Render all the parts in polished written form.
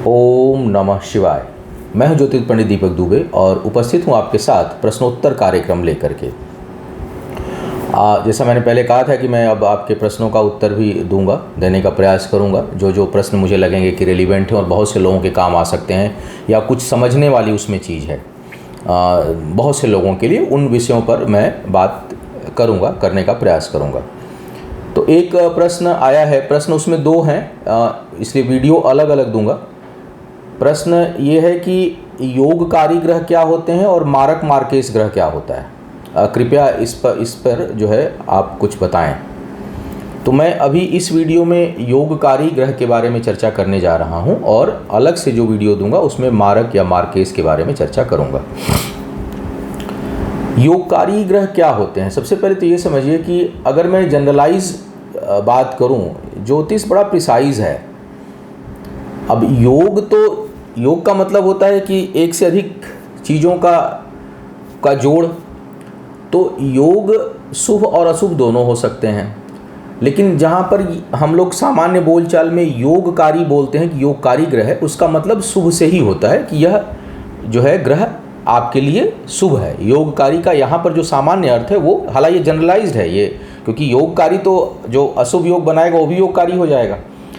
ओम नमः शिवाय। मैं हूं ज्योतिष पंडित दीपक दुबे और उपस्थित हूं आपके साथ प्रश्नोत्तर कार्यक्रम लेकर के। जैसा मैंने पहले कहा था कि मैं अब आपके प्रश्नों का उत्तर भी दूंगा, देने का प्रयास करूंगा। जो प्रश्न मुझे लगेंगे कि रिलेवेंट हैं और बहुत से लोगों के काम आ सकते हैं या कुछ समझने वाली उसमें चीज़ है बहुत से लोगों के लिए, उन विषयों पर मैं बात करूंगा, करने का प्रयास करूंगा। तो एक प्रश्न आया है, प्रश्न उसमें दो हैं, इसलिए वीडियो अलग अलग दूंगा। प्रश्न ये है कि योगकारी ग्रह क्या होते हैं और मारक मार्केश ग्रह क्या होता है। कृपया इस पर जो है आप कुछ बताएं। तो मैं अभी इस वीडियो में योगकारी ग्रह के बारे में चर्चा करने जा रहा हूं और अलग से जो वीडियो दूंगा उसमें मारक या मार्केश के बारे में चर्चा करूंगा। योगकारी ग्रह क्या होते हैं? सबसे पहले तो ये समझिए कि अगर मैं जनरलाइज बात करूं, ज्योतिष बड़ा प्रिसाइज है। अब योग का मतलब होता है कि एक से अधिक चीज़ों का जोड़। तो योग शुभ और अशुभ दोनों हो सकते हैं, लेकिन जहाँ पर हम लोग सामान्य बोलचाल में योगकारी बोलते हैं कि योगकारी ग्रह है, उसका मतलब शुभ से ही होता है कि यह जो है ग्रह आपके लिए शुभ है। योगकारी का यहाँ पर जो सामान्य अर्थ है वो, हालांकि ये जनरलाइज्ड है ये, क्योंकि योगकारी तो जो अशुभ योग बनाएगा वो भी योगकारी हो जाएगा,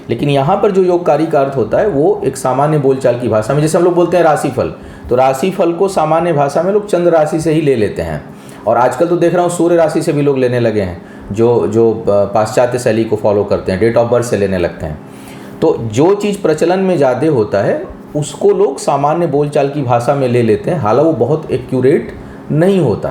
लेकिन यहाँ पर जो योगकारी का अर्थ होता है वो एक सामान्य बोलचाल की भाषा में, जैसे हम लोग बोलते हैं राशिफल, तो राशिफल को सामान्य भाषा में लोग चंद्र राशि से ही ले लेते हैं। और आजकल तो देख रहा हूँ सूर्य राशि से भी लोग लेने लगे हैं, जो पाश्चात्य शैली को फॉलो करते हैं, डेट ऑफ बर्थ से लेने लगते हैं। तो जो चीज़ प्रचलन में ज़्यादा होता है उसको लोग सामान्य बोलचाल की भाषा में ले लेते हैं, हालांकि वो बहुत एक्यूरेट नहीं होता।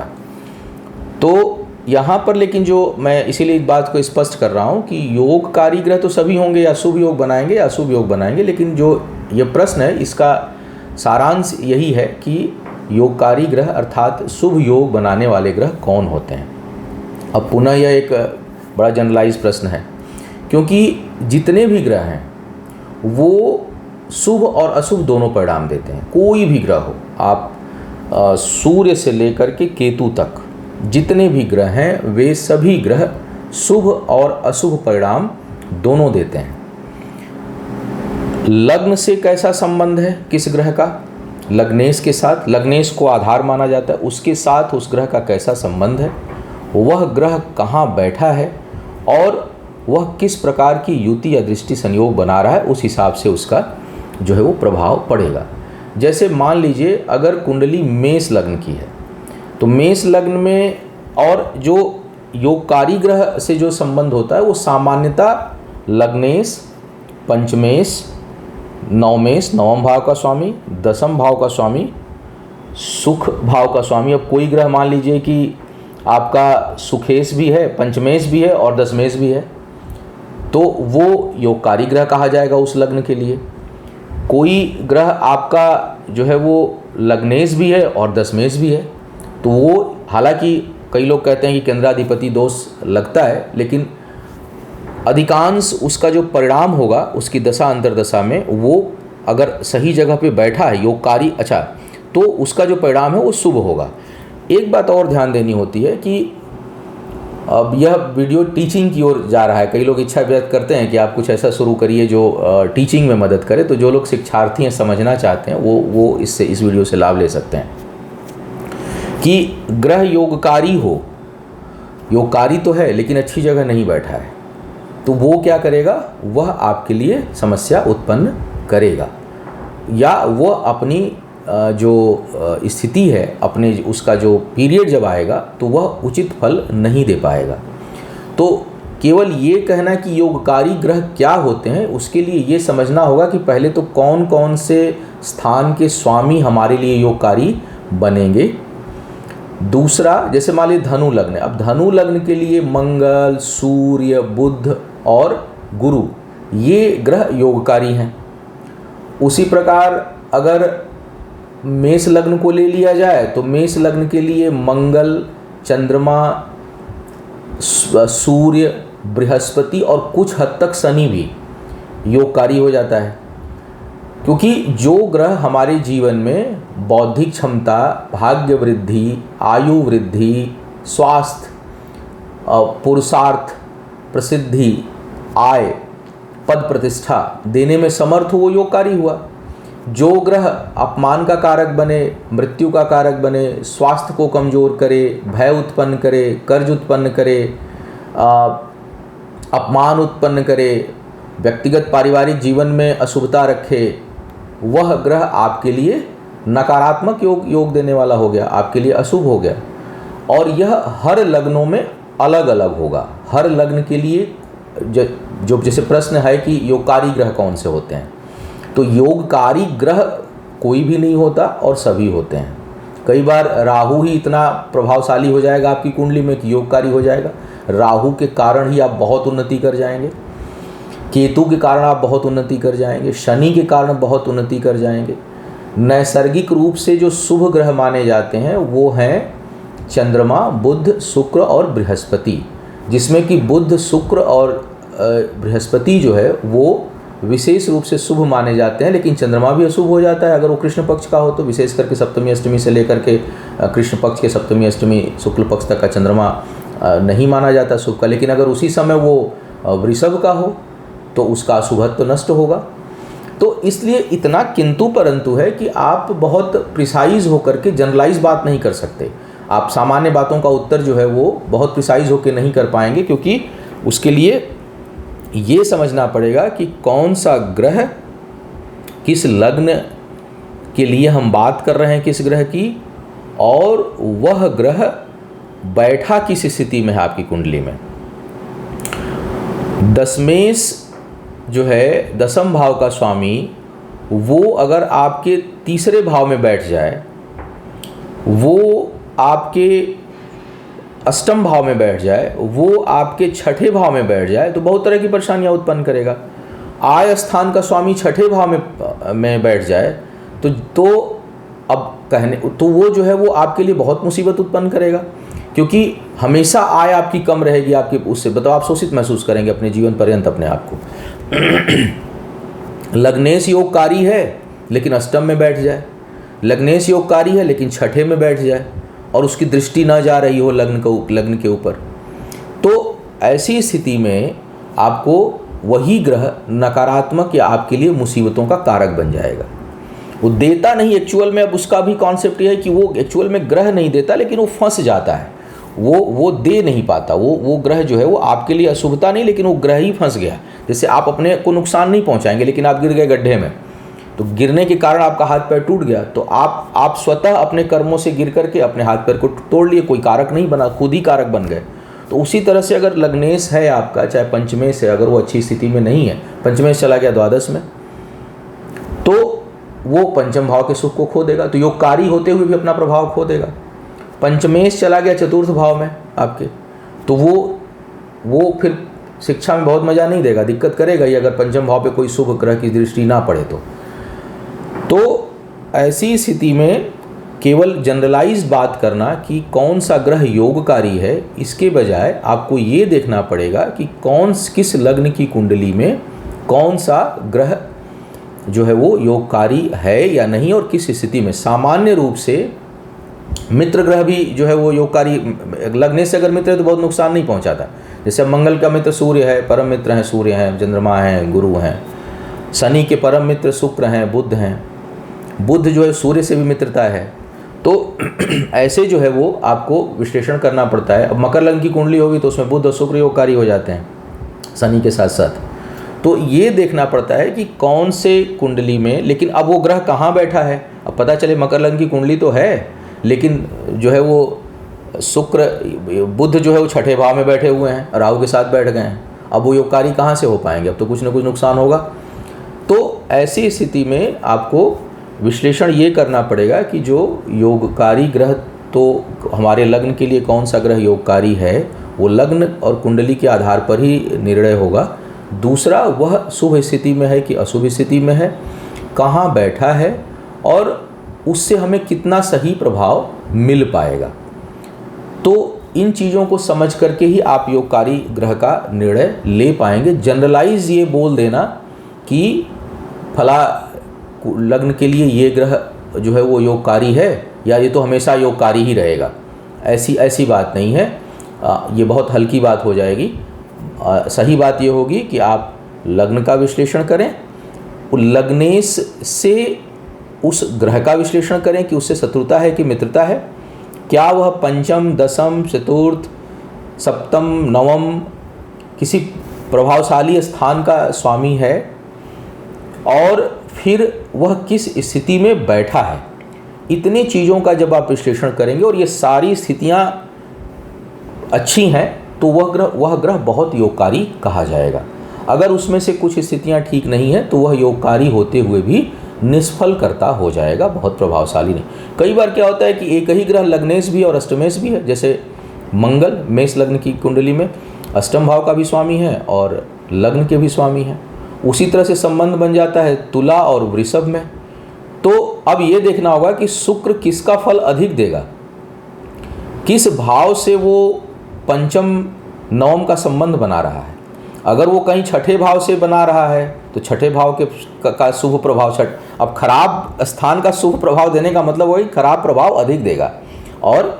तो यहाँ पर लेकिन जो मैं इसीलिए इस बात को स्पष्ट कर रहा हूँ कि योगकारी ग्रह तो सभी होंगे, या शुभ योग बनाएंगे या अशुभ योग बनाएंगे, लेकिन जो ये प्रश्न है इसका सारांश यही है कि योगकारी ग्रह अर्थात शुभ योग बनाने वाले ग्रह कौन होते हैं। अब पुनः यह एक बड़ा जनरलाइज प्रश्न है, क्योंकि जितने भी ग्रह हैं वो शुभ और अशुभ दोनों परिणाम देते हैं। कोई भी ग्रह हो, आप सूर्य से लेकर के केतु तक जितने भी ग्रह हैं वे सभी ग्रह शुभ और अशुभ परिणाम दोनों देते हैं। लग्न से कैसा संबंध है किस ग्रह का? लग्नेश के साथ, लग्नेश को आधार माना जाता है, उसके साथ उस ग्रह का कैसा संबंध है, वह ग्रह कहाँ बैठा है और वह किस प्रकार की युति या दृष्टि संयोग बना रहा है, उस हिसाब से उसका जो है वो प्रभाव पड़ेगा। जैसे मान लीजिए अगर कुंडली मेष लग्न की है तो मेष लग्न में और जो योगकारी ग्रह से जो संबंध होता है वो सामान्यतः लग्नेश, पंचमेश, नवमेश, नवम भाव का स्वामी, दसम भाव का स्वामी, सुख भाव का स्वामी। अब कोई ग्रह मान लीजिए कि आपका सुखेश भी है, पंचमेश भी है और दसमेश भी है, तो वो योगकारी ग्रह कहा जाएगा उस लग्न के लिए। कोई ग्रह आपका जो है वो लग्नेश भी है और दसमेश भी है, तो वो, हालांकि कई लोग कहते हैं कि केंद्राधिपति दोष लगता है, लेकिन अधिकांश उसका जो परिणाम होगा उसकी दशा अंतर्दशा में, वो अगर सही जगह पे बैठा है योगकारी, अच्छा, तो उसका जो परिणाम है वो शुभ होगा। एक बात और ध्यान देनी होती है कि अब यह वीडियो टीचिंग की ओर जा रहा है। कई लोग इच्छा व्यक्त करते हैं कि आप कुछ ऐसा शुरू करिए जो टीचिंग में मदद करे, तो जो लोग शिक्षार्थी हैं, समझना चाहते हैं, वो इस वीडियो से लाभ ले सकते हैं। कि ग्रह योगकारी हो, योगकारी तो है लेकिन अच्छी जगह नहीं बैठा है, तो वो क्या करेगा, वह आपके लिए समस्या उत्पन्न करेगा, या वह अपनी जो स्थिति है, अपने उसका जो पीरियड जब आएगा तो वह उचित फल नहीं दे पाएगा। तो केवल ये कहना कि योगकारी ग्रह क्या होते हैं, उसके लिए ये समझना होगा कि पहले तो कौन कौन से स्थान के स्वामी हमारे लिए योगकारी बनेंगे। दूसरा, जैसे मान लीजिए धनु लग्न है, अब धनु लग्न के लिए मंगल, सूर्य, बुध और गुरु ये ग्रह योगकारी हैं। उसी प्रकार अगर मेष लग्न को ले लिया जाए तो मेष लग्न के लिए मंगल, चंद्रमा, सूर्य, बृहस्पति और कुछ हद तक शनि भी योगकारी हो जाता है, क्योंकि जो ग्रह हमारे जीवन में बौद्धिक क्षमता, भाग्य वृद्धि, आयु वृद्धि, स्वास्थ्य, पुरुषार्थ, प्रसिद्धि, आय, पद प्रतिष्ठा देने में समर्थ हो, वो योगकारी हुआ। जो ग्रह अपमान का कारक बने, मृत्यु का कारक बने, स्वास्थ्य को कमज़ोर करे, भय उत्पन्न करे, कर्ज उत्पन्न करे, अपमान उत्पन्न करे, व्यक्तिगत पारिवारिक जीवन में अशुभता रखे, वह ग्रह आपके लिए नकारात्मक योग देने वाला हो गया, आपके लिए अशुभ हो गया। और यह हर लग्नों में अलग अलग होगा। हर लग्न के लिए जो जैसे प्रश्न है कि योगकारी ग्रह कौन से होते हैं, तो योगकारी ग्रह कोई भी नहीं होता और सभी होते हैं। कई बार राहु ही इतना प्रभावशाली हो जाएगा आपकी कुंडली में कि योगकारी हो जाएगा। राहु के कारण ही आप बहुत उन्नति कर जाएंगे, केतु के कारण आप बहुत उन्नति कर जाएंगे, शनि के कारण बहुत उन्नति कर जाएंगे। नैसर्गिक रूप से जो शुभ ग्रह माने जाते हैं वो हैं चंद्रमा, बुध, शुक्र और बृहस्पति, जिसमें कि बुध, शुक्र और बृहस्पति जो है वो विशेष रूप से शुभ माने जाते हैं। लेकिन चंद्रमा भी अशुभ हो जाता है अगर वो कृष्ण पक्ष का हो तो, विशेष करके सप्तमी अष्टमी से लेकर के कृष्ण पक्ष के सप्तमी अष्टमी शुक्ल पक्ष तक का चंद्रमा नहीं माना जाता शुभ का। लेकिन अगर उसी समय वो वृषभ का हो तो उसका अशुभत्व तो नष्ट होगा। तो इसलिए इतना किंतु परंतु है कि आप बहुत प्रिसाइज होकर के जनरलाइज बात नहीं कर सकते। आप सामान्य बातों का उत्तर जो है वो बहुत प्रिसाइज होकर नहीं कर पाएंगे, क्योंकि उसके लिए ये समझना पड़ेगा कि कौन सा ग्रह किस लग्न के लिए हम बात कर रहे हैं, किस ग्रह की, और वह ग्रह बैठा किस स्थिति में है आपकी कुंडली में। दशमेश जो है दशम भाव का स्वामी, वो अगर आपके तीसरे भाव में बैठ जाए, वो आपके अष्टम भाव में बैठ जाए, वो आपके छठे भाव में बैठ जाए तो बहुत तरह की परेशानियां उत्पन्न करेगा। आय स्थान का स्वामी छठे भाव में बैठ जाए तो अब कहने तो वो जो है वो आपके लिए बहुत मुसीबत उत्पन्न करेगा, क्योंकि हमेशा आय आपकी कम रहेगी आपके उससे, बताओ आप शोषित महसूस करेंगे अपने जीवन पर्यंत अपने आप को। लग्नेश योगकारी है लेकिन अष्टम में बैठ जाए, लग्नेश योगकारी है लेकिन छठे में बैठ जाए और उसकी दृष्टि ना जा रही हो लग्न के ऊपर, तो ऐसी स्थिति में आपको वही ग्रह नकारात्मक या आपके लिए मुसीबतों का कारक बन जाएगा। वो देता नहीं एक्चुअल में, अब उसका भी कॉन्सेप्ट ये है कि वो एक्चुअल में ग्रह नहीं देता लेकिन वो फंस जाता है, वो दे नहीं पाता। वो ग्रह जो है वो आपके लिए अशुभता नहीं, लेकिन वो ग्रह ही फंस गया। जैसे आप अपने को नुकसान नहीं पहुंचाएंगे लेकिन आप गिर गए गड्ढे में, तो गिरने के कारण आपका हाथ पैर टूट गया, तो आप स्वतः अपने कर्मों से गिर करके अपने हाथ पैर को तोड़ लिए, कोई कारक नहीं बना, खुद ही कारक बन गए। तो उसी तरह से अगर लग्नेश है आपका, चाहे पंचमेश है, अगर वो अच्छी स्थिति में नहीं है, पंचमेश चला गया द्वादश में, तो वो पंचम भाव के सुख को खो देगा, तो योगकारी होते हुए भी अपना प्रभाव खो देगा। पंचमेश चला गया चतुर्थ भाव में आपके, तो वो फिर शिक्षा में बहुत मज़ा नहीं देगा, दिक्कत करेगा ही अगर पंचम भाव पे कोई शुभ ग्रह की दृष्टि ना पड़े तो ऐसी स्थिति में केवल जनरलाइज बात करना कि कौन सा ग्रह योगकारी है, इसके बजाय आपको ये देखना पड़ेगा कि किस लग्न की कुंडली में कौन सा ग्रह जो है वो योगकारी है या नहीं और किस स्थिति में। सामान्य रूप से मित्र ग्रह भी जो है वो योगकारी लगने से अगर मित्र है तो बहुत नुकसान नहीं पहुंचाता। जैसे मंगल का मित्र सूर्य है, परम मित्र हैं सूर्य हैं, चंद्रमा हैं, गुरु हैं। शनि के परम मित्र शुक्र हैं, बुध हैं। बुध जो है सूर्य से भी मित्रता है, तो ऐसे जो है वो आपको विश्लेषण करना पड़ता है। अब मकर लग्न की कुंडली होगी तो उसमें बुध और शुक्र योगकारी हो जाते हैं शनि के साथ साथ, तो ये देखना पड़ता है कि कौन से कुंडली में, लेकिन अब वो ग्रह कहाँ बैठा है। अब पता चले मकर लग्न की कुंडली तो है लेकिन जो है वो शुक्र बुध जो है वो छठे भाव में बैठे हुए हैं, राहु के साथ बैठ गए हैं, अब वो योगकारी कहाँ से हो पाएंगे, अब तो कुछ ना कुछ नुकसान होगा। तो ऐसी स्थिति में आपको विश्लेषण ये करना पड़ेगा कि जो योगकारी ग्रह, तो हमारे लग्न के लिए कौन सा ग्रह योगकारी है वो लग्न और कुंडली के आधार पर ही निर्णय होगा। दूसरा, वह शुभ स्थिति में है कि अशुभ स्थिति में है, कहाँ बैठा है और उससे हमें कितना सही प्रभाव मिल पाएगा। तो इन चीज़ों को समझ करके ही आप योगकारी ग्रह का निर्णय ले पाएंगे। जनरलाइज ये बोल देना कि फला लग्न के लिए ये ग्रह जो है वो योगकारी है या ये तो हमेशा योगकारी ही रहेगा, ऐसी बात नहीं है। ये बहुत हल्की बात हो जाएगी। सही बात ये होगी कि आप लग्न का विश्लेषण करें, लग्नेश से उस ग्रह का विश्लेषण करें कि उससे शत्रुता है कि मित्रता है, क्या वह पंचम, दसम, चतुर्थ, सप्तम, नवम किसी प्रभावशाली स्थान का स्वामी है, और फिर वह किस स्थिति में बैठा है। इतनी चीज़ों का जब आप विश्लेषण करेंगे और ये सारी स्थितियाँ अच्छी हैं तो वह ग्रह बहुत योगकारी कहा जाएगा। अगर उसमें से कुछ स्थितियाँ ठीक नहीं हैं तो वह योगकारी होते हुए भी निष्फल करता हो जाएगा, बहुत प्रभावशाली नहीं। कई बार क्या होता है कि एक ही ग्रह लग्नेश भी और अष्टमेश भी है, जैसे मंगल मेष लग्न की कुंडली में अष्टम भाव का भी स्वामी है और लग्न के भी स्वामी हैं। उसी तरह से संबंध बन जाता है तुला और वृषभ में। तो अब ये देखना होगा कि शुक्र किसका फल अधिक देगा, किस भाव से वो पंचम नवम का संबंध बना रहा है। अगर वो कहीं छठे भाव से बना रहा है तो छठे भाव के का शुभ प्रभाव अब खराब स्थान का शुभ प्रभाव देने का मतलब वही खराब प्रभाव अधिक देगा, और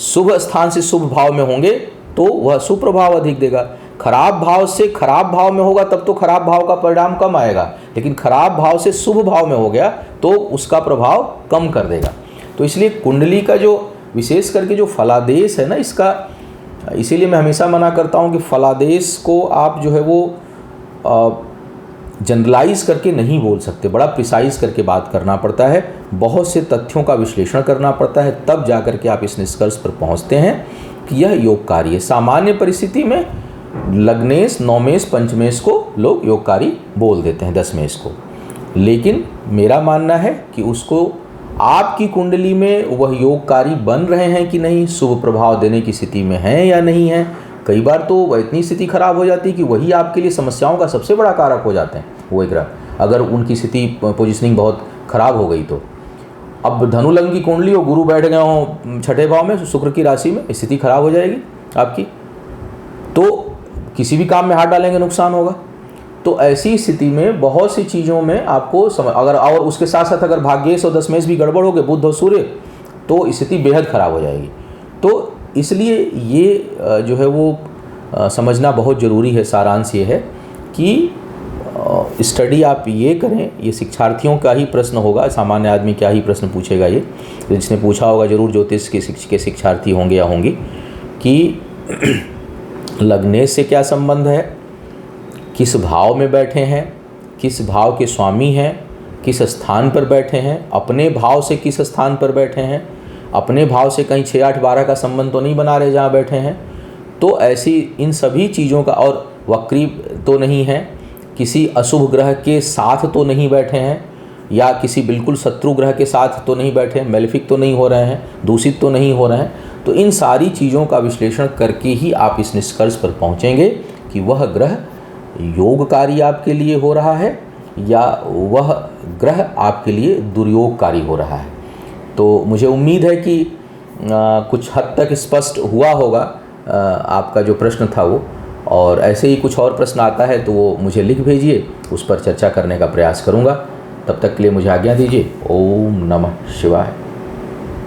शुभ स्थान से शुभ भाव में होंगे तो वह शुभ प्रभाव अधिक देगा। खराब भाव से खराब भाव में होगा तब तो खराब भाव का परिणाम कम आएगा, लेकिन खराब भाव से शुभ भाव में हो गया तो उसका प्रभाव कम कर देगा। तो इसलिए कुंडली का जो विशेष करके जो फलादेश है ना, इसका इसीलिए मैं हमेशा मना करता हूँ कि फलादेश को आप जो है वो जनरलाइज करके नहीं बोल सकते, बड़ा प्रिसाइज करके बात करना पड़ता है, बहुत से तथ्यों का विश्लेषण करना पड़ता है, तब जा कर के आप इस निष्कर्ष पर पहुँचते हैं कि यह योगकारी है। सामान्य परिस्थिति में लग्नेश, नौमेश, पंचमेश को लोग योगकारी बोल देते हैं, दसमेश को, लेकिन मेरा मानना है कि उसको आपकी कुंडली में वह योगकारी बन रहे हैं कि नहीं, शुभ प्रभाव देने की स्थिति में हैं या नहीं है। कई बार तो वह इतनी स्थिति खराब हो जाती है कि वही आपके लिए समस्याओं का सबसे बड़ा कारक हो जाते हैं वो ग्रह, अगर उनकी स्थिति पोजिशनिंग बहुत खराब हो गई तो। अब धनु लग्न की कुंडली हो, गुरु बैठ गए हों छठे भाव में, शुक्र की राशि में, स्थिति खराब हो जाएगी आपकी, तो किसी भी काम में हाथ डालेंगे नुकसान होगा। तो ऐसी स्थिति में बहुत सी चीज़ों में आपको अगर और उसके साथ साथ अगर भाग्येश और दशमेश भी गड़बड़ हो गए, बुध और सूर्य, तो स्थिति बेहद खराब हो जाएगी। तो इसलिए ये जो है वो समझना बहुत ज़रूरी है। सारांश ये है कि स्टडी आप ये करें, ये शिक्षार्थियों का ही प्रश्न होगा, सामान्य आदमी क्या ही प्रश्न पूछेगा, ये जिसने पूछा होगा जरूर ज्योतिष के शिक्षार्थी होंगे या होंगी, कि लग्नेश से क्या संबंध है, किस भाव में बैठे हैं, किस भाव के स्वामी हैं, किस स्थान पर बैठे हैं, अपने भाव से किस स्थान पर बैठे हैं, अपने भाव से कहीं 6, 8, 12 का संबंध तो नहीं बना रहे जहाँ बैठे हैं। तो ऐसी इन सभी चीज़ों का, और वक्री तो नहीं है, किसी अशुभ ग्रह के साथ तो नहीं बैठे हैं, या किसी बिल्कुल शत्रु ग्रह के साथ तो नहीं बैठे हैं, मेलेफिक तो नहीं हो रहे हैं, दूषित तो नहीं हो रहे हैं। तो इन सारी चीज़ों का विश्लेषण करके ही आप इस निष्कर्ष पर पहुँचेंगे कि वह ग्रह योगकारी आपके लिए हो रहा है या वह ग्रह आपके लिए दुर्योगकारी हो रहा है। तो मुझे उम्मीद है कि कुछ हद तक स्पष्ट हुआ होगा आपका जो प्रश्न था वो, और ऐसे ही कुछ और प्रश्न आता है तो वो मुझे लिख भेजिए, उस पर चर्चा करने का प्रयास करूँगा। तब तक के लिए मुझे आज्ञा दीजिए। ओम नमः शिवाय।